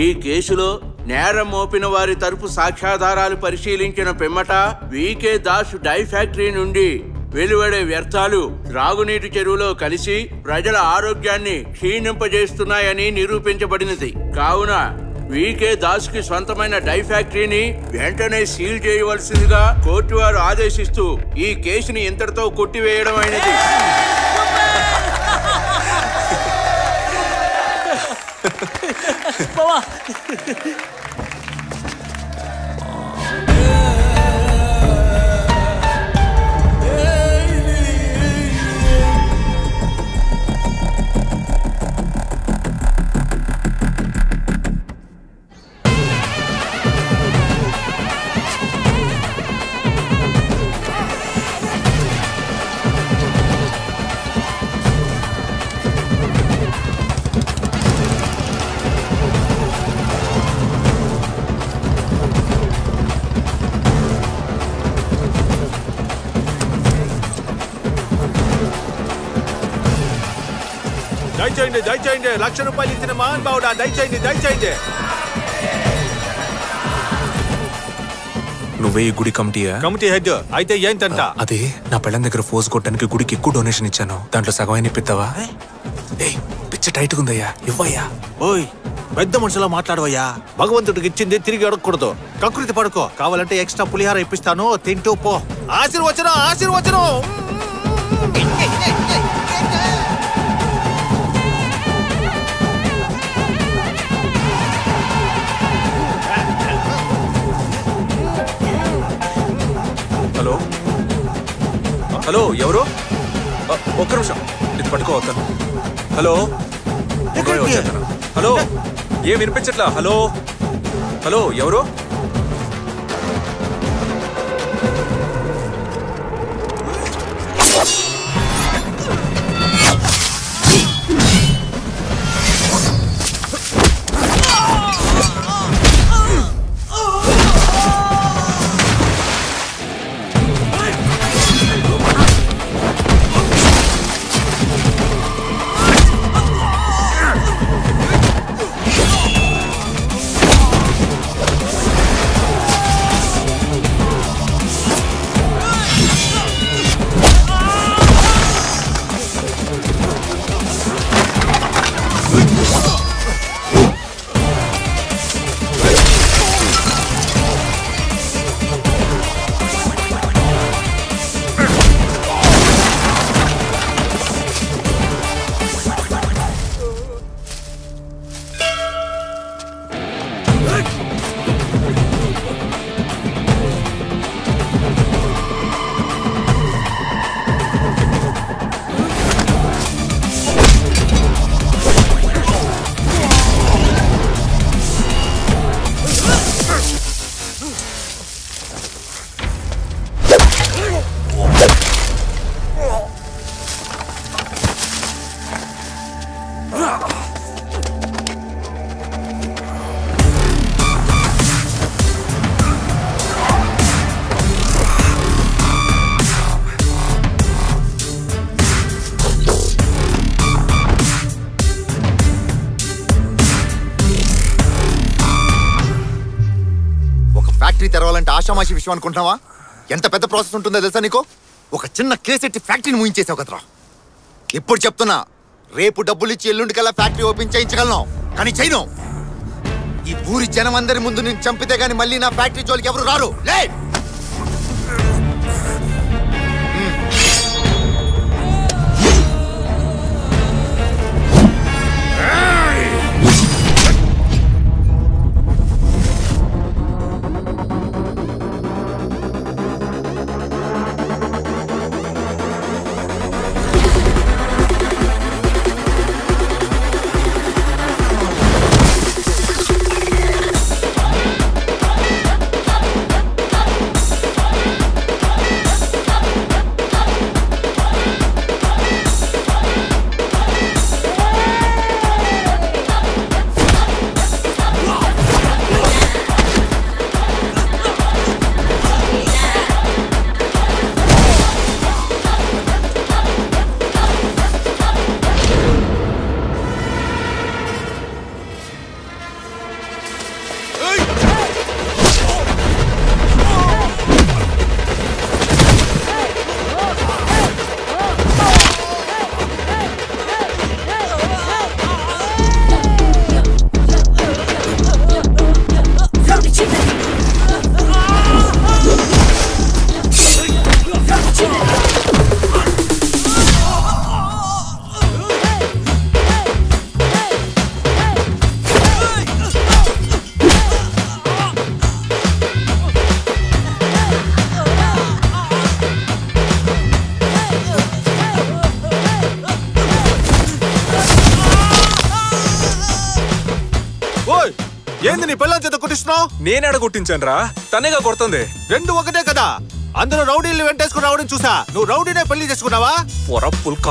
ఈ కేసులో నేరం మోపిన వారి తరపు సాక్ష్యాధారాలు పరిశీలించిన పిమ్మట వీకే దాస్ డై ఫ్యాక్టరీ నుండి వెలువడే వ్యర్థాలు త్రాగునీటి చెరువులో కలిసి ప్రజల ఆరోగ్యాన్ని క్షీణింపజేస్తున్నాయని నిరూపించబడినది. కావున వీకే దాస్ కి సొంతమైన డై ఫ్యాక్టరీని వెంటనే సీల్ చేయవలసిందిగా కోర్టు వారు ఆదేశిస్తూ ఈ కేసుని ఇంతటితో కొట్టివేయడం అయినది. దయచేయండి. ₹1,00,000 ఇచ్చిన మహాన్ బావుడా, దయచేయండి. నువ్వే ఈ గుడి కమిటీ హెడ్ అయితే ఏంటంట? అదే నా పెళ్ళం దగ్గర ఫోజ్ కొట్టడానికి గుడికి ఎక్కువ డొనేషన్ ఇచ్చాను. దాంట్లో సగమైన ఇప్పిస్తావా? పిచ్చ టైట్ ఉందయ్యా, ఇవ్వయ్యా. ఓయ్, పెద్ద మనుషులా మాట్లాడవయ్యా. భగవంతుడికి ఇచ్చింది తిరిగి అడగకూడదు. కకృతి పడుకో. కావాలంటే ఎక్స్ట్రా పులిహార ఇప్పిస్తాను, తింటూ పో. ఆశీర్వచనం. హలో, ఎవరు? ఒక్క నిమిషం, ఇది పట్టుకోవద్దాను. హలో, ఏం వినిపించట్లా? హలో, ఎవరు? తెరవాలంటే ఆషామాషి విషయం అనుకుంటున్నావా? ఎంత పెద్ద ప్రాసెస్ ఉంటుందో తెలుసా నీకు? ఒక చిన్న కేసెట్టి ఫ్యాక్టరీని ముయించేసావు కదరా. ఇప్పుడు చెప్తున్నా, రేపు డబ్బులు ఇచ్చి ఎల్లుండికల్లా ఫ్యాక్టరీ ఓపెన్ చేయించగలను, కానీ చేయను. ఈ ఊరి జనం అందరి ముందు నేను చంపితే గానీ మళ్ళీ నా ఫ్యాక్టరీ జోలికి ఎవరు రారు. లే ఏంది నీ పిల్లల చేత కొట్టిస్తున్నావు? నేనేడ కొట్టించాను రా, తనేగా కొడుతుంది. రెండు ఒకటే కదా. అందరూ రౌడీలు వెంటేసుకుని రావడం చూసా. నువ్వు రౌడీనే పెళ్లి చేసుకున్నావా? పొర పుల్క.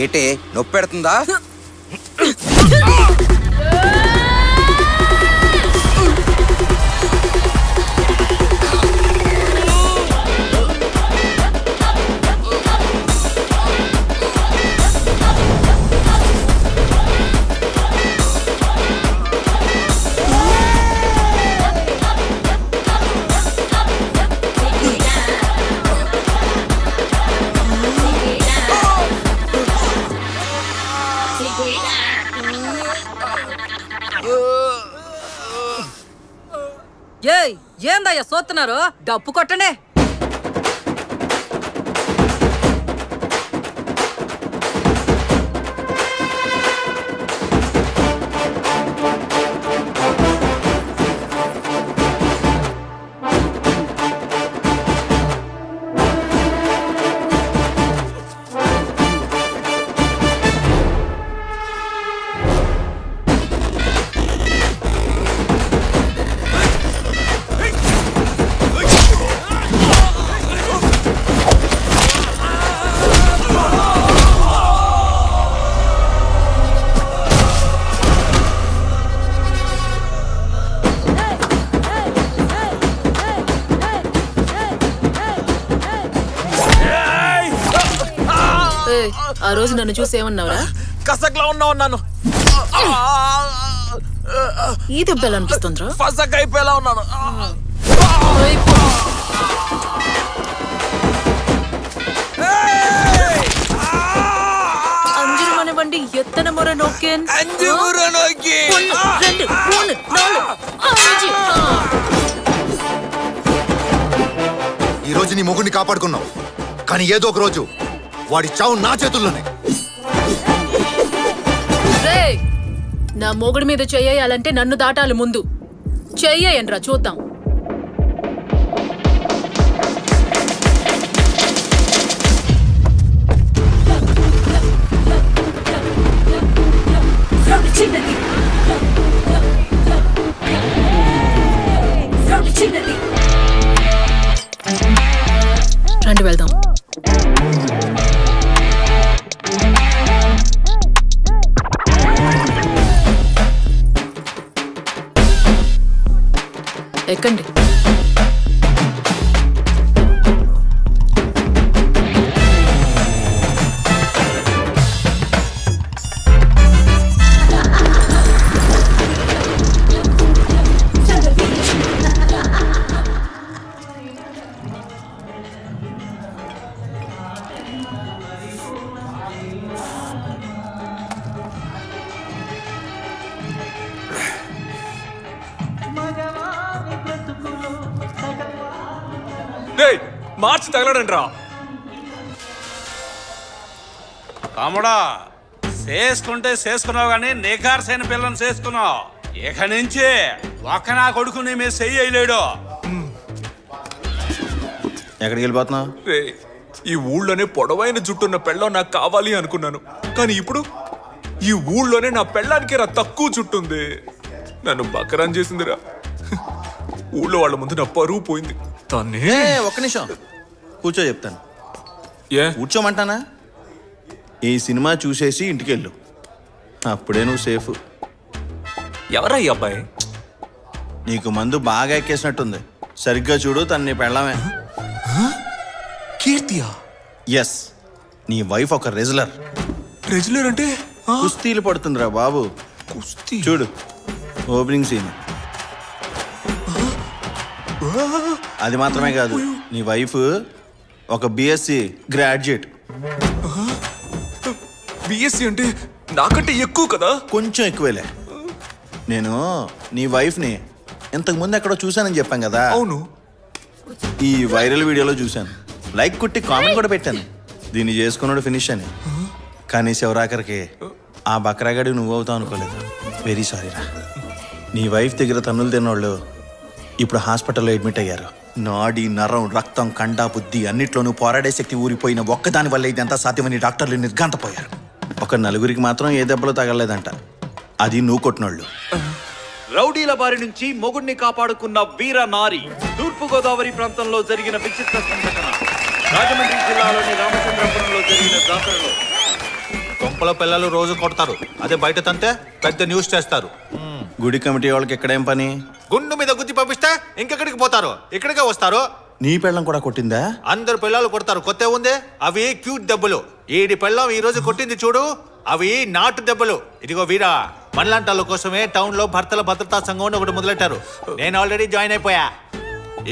ఏటే నొప్పి పెడుతుందా? ఏందయ్యా సోతున్నారు? డప్పు కొట్టనే. ఆ రోజు నన్ను చూసి ఏమన్నావురా? కసక్లా ఉన్నాను. ఈ దెబ్బలు అనిపిస్తుందిరా? ఫసక్ అయిపోయేలా ఉన్నాను. అంజుమనివ్వండి ఎత్తన మొర నొక్కేన్. ఈ రోజు నీ మొగుడిని కాపాడుకున్నావు, కానీ ఏదో ఒక రోజు వాడి చావు నా చేతుల్లోనే. నా మొగుడి మీద చెయ్యాలంటే నన్ను దాటాలి ముందు. చెయ్యండ్రా చూద్దాం. రండి వెళ్దాం. ఎక్కండి. మార్చి తగలడండి రా. తమ్ముడా, చేసుకుంటే చేసుకున్నావు కానీ నికార్సైన పిల్లని చేసుకున్నావు. ఇక నుంచి ఒక్క నా కొడుకు నీ మీద చెయ్యి వేయలేడు. ఎక్కడికి వెళ్ళిపోతున్నావు? ఈ ఊళ్ళోనే పొడవైన జుట్టున్న పెళ్ళం నాకు కావాలి అనుకున్నాను, కానీ ఇప్పుడు ఈ ఊళ్ళోనే నా పెళ్ళానికి రా తక్కువ జుట్టుంది. నన్ను బకరాన్ చేసిందిరా. ఊళ్ళో వాళ్ళ ముందు నా పరువు పోయింది. ఒక్క నిమిషం కూర్చో, చెప్తాను. ఏ కూర్చోమంటానా? ఈ సినిమా చూసేసి ఇంటికెళ్ళు, అప్పుడే నువ్వు సేఫ్. ఎవరా ఈ అబ్బాయి? నీకు మందు బాగా ఎక్కేసినట్టుంది. సరిగ్గా చూడు, తను నీ పెళ్ళమే. కీర్తియా? ఎస్, నీ వైఫ్ ఒక రెజ్లర్. రెజ్లర్ అంటే? కుస్తీలు పడుతుందిరా బాబు. కుస్తీ? చూడు ఓపెనింగ్ సీన్. అది మాత్రమే కాదు, నీ వైఫ్ ఒక బిఎస్సి గ్రాడ్యుయేట్. బిఎస్సి అంటే నాకంటే ఎక్కువ కదా? కొంచెం ఎక్కువేలే. నేను నీ వైఫ్ని ఇంతకు ముందు ఎక్కడో చూశానని చెప్పాం కదా. అవును, ఈ వైరల్ వీడియోలో చూశాను. లైక్ కుట్టి కామెంట్ కూడా పెట్టాను, దీన్ని చేసుకున్నాడు ఫినిష్ అని. కానీ శివరాకరికి ఆ బక్రాగాడి నువ్వు అవుతావు అనుకోలేదు. వెరీ సారీ రా. నీ వైఫ్ దగ్గర తన్నులు తిన్నోళ్ళు ఇప్పుడు హాస్పిటల్లో అడ్మిట్ అయ్యారు. నాడి నరం రక్తం కండ బుద్ధి అన్నిట్లోనూ పోరాడే శక్తి ఊరిపోయిన ఒక్కదాని వల్ల ఇదంతా సాధ్యమని డాక్టర్లు నిర్ఘాంతపోయారు. ఒక నలుగురికి మాత్రం ఏ దెబ్బలు తగలలేదంట, అది నువ్వు కొట్టినోళ్ళు. రౌడీల బారి నుంచి మొగుడిని కాపాడుకున్న వీర నారి. తూర్పుగోదావరి ప్రాంతంలో జరిగిన విచిత్ర సంఘటన. రాజమండ్రి జిల్లాలోని రామచంద్రపురంలో జరిగిన జాతరలో కొంపల పిల్లలు రోజు కొడతారు, అదే బయట తంతే పెద్ద న్యూస్ చేస్తారు. గుడి కమిటీ వాళ్ళకి ఎక్కడేం పని? గుండు మీద గుద్ది పంపిస్తే ఇంకెక్కడికి పోతారు, ఇక్కడికే వస్తారు. నీ పెళ్ళం కూడా కొట్టిందా? అందరు పిల్లలు కొడతారు, కొత్త ఉంది. అవి క్యూట్ దెబ్బలు. ఈడి పెళ్ళం ఈ రోజు కొట్టింది చూడు, అవి నాటు దెబ్బలు. ఇదిగో వీరా, మనలాంటి కోసమే టౌన్ లో భర్తల భద్రతా సంఘం ఒకటి మొదలెట్టారు. నేను ఆల్రెడీ జాయిన్ అయిపోయా.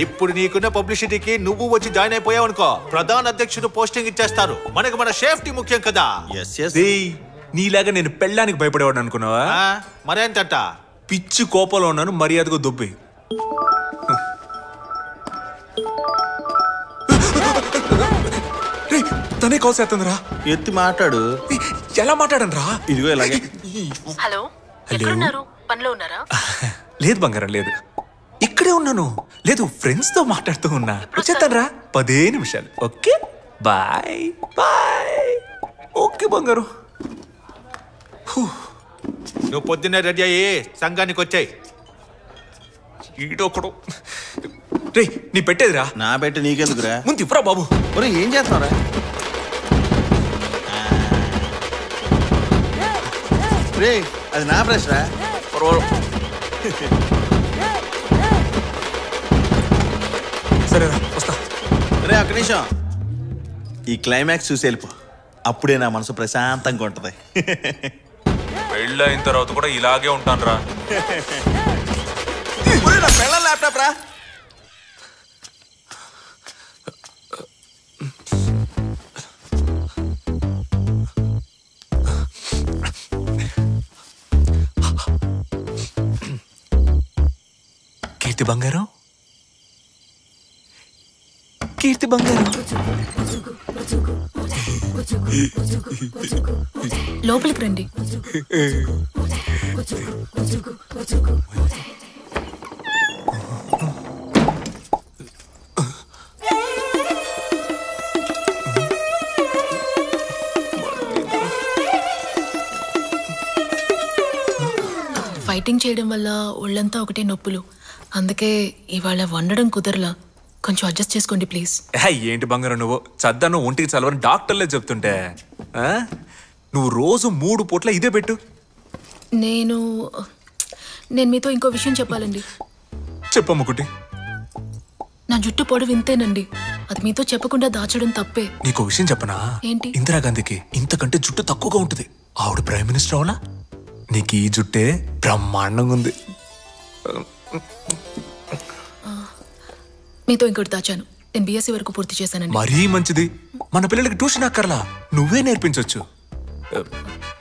ఇప్పుడు నీకున్న పబ్లిసిటీకి నువ్వు వచ్చి జాయిన్ అయిపోయావు అనుకో, ప్రధాన అధ్యక్షుడు పోస్టింగ్ ఇచ్చేస్తారు. మనకు మన సేఫ్టీ ముఖ్యం కదా. నీలాగా నేను పెళ్ళానికి భయపడేవాడు అనుకున్నావా? మరేంటట? పిచ్చి కోపంలో ఉన్నాను, మర్యాదగా దొబ్బి. తనే కాల్ చేస్తుందిరా. ఎత్తి మాట్లాడు. ఎలా మాట్లాడను రా? ఇదిగో ఇలాగే. హలో, ఎక్కడున్నారు? పనిలో ఉన్నారా? లేదు బంగారం, లేదు, ఇక్కడే ఉన్నాను. లేదు, ఫ్రెండ్స్ తో మాట్లాడుతూ ఉన్నా. వచ్చేస్తాను రా, 10 నిమిషాలు. Okay, bye bye. ఓకే బంగారు. నువ్వు పొద్దున్నే రెడీ అయ్యి సంఘానికి వచ్చాయి. ఈడొకడు. రే, నీ పెట్టేదిరా. నా పెట్టి నీకెందుకురా? ముందు ఇవ్వరా బాబు. ఏం చేస్తున్నారా? రే, అది నా బ్రష్ రా. సరేరా, వస్తా. రే, ఒక్క నిమిషం. ఈ క్లైమాక్స్ చూసి వెళ్ళిపో, అప్పుడే నా మనసు ప్రశాంతంగా ఉంటది. పెళ్ళైన తర్వాత కూడా ఇలాగే ఉంటాను రా. ల్యాప్టాప్ రా. కీర్తి బంగారం, కీర్తి బంగారం. లోపలికి రండి. ఫైటింగ్ చేయడం వల్ల ఒళ్ళంతా ఒకటే నొప్పులు, అందుకే ఇవాళ వండడం కుదరలా. కొంచెం అడ్జస్ట్ చేసుకోండి ప్లీజ్. ఏంటి బంగారం నువ్వు చద్దాను ఒంటికి చలవని డాక్టర్లే చెప్తుంటే నువ్వు రోజు 3 పూట్ల ఇదే పెట్టు. నేను మీతో ఇంకో విషయం చెప్పాలండి. చెప్పమ్ముకుటి. నా జుట్టు పొడవు ఇంతేనండి, అది మీతో చెప్పకుండా దాచడం తప్పే. నీకు విషయం చెప్పనా? ఏంటి? ఇందిరాగాంధీకి ఇంతకంటే జుట్టు తక్కువగా ఉంటుంది, ఆవిడ ప్రైమ్ మినిస్టర్ అవునా? నీకు ఈ జుట్టే బ్రహ్మాండంగా ఉంది. మీతో ఇంకోటి దాచాను. నేను BSc వరకు పూర్తి చేశానండి. మరీ మంచిది. మన పిల్లలకి ట్యూషన్ అక్కర్లా, నువ్వే నేర్పించవచ్చు.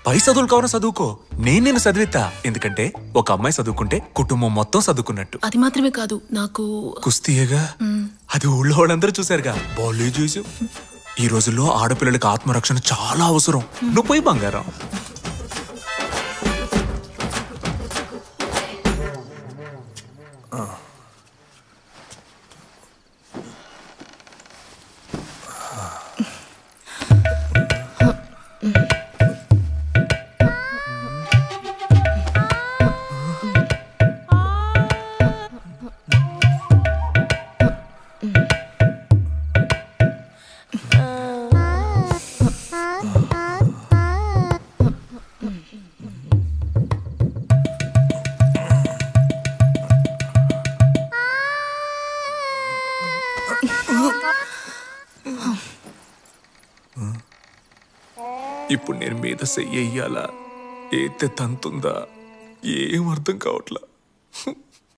పై చదువులు కావాలని చదువుకో, నేను చదివిస్తా. ఎందుకంటే ఒక అమ్మాయి చదువుకుంటే కుటుంబం మొత్తం చదువుకున్నట్టు. అది మాత్రమే కాదు, నాకు కుస్తీయేగా, అది ఊళ్ళో వాళ్ళందరూ చూసారుగా. బాలే చూసావు. ఈ రోజుల్లో ఆడపిల్లలకి ఆత్మరక్షణ చాలా అవసరం. నువ్వు పోయి బంగారం. ఇప్పుడు నేను మీద చెయ్యాలా, ఏతే తంతుందా, ఏం అర్థం కావట్లా.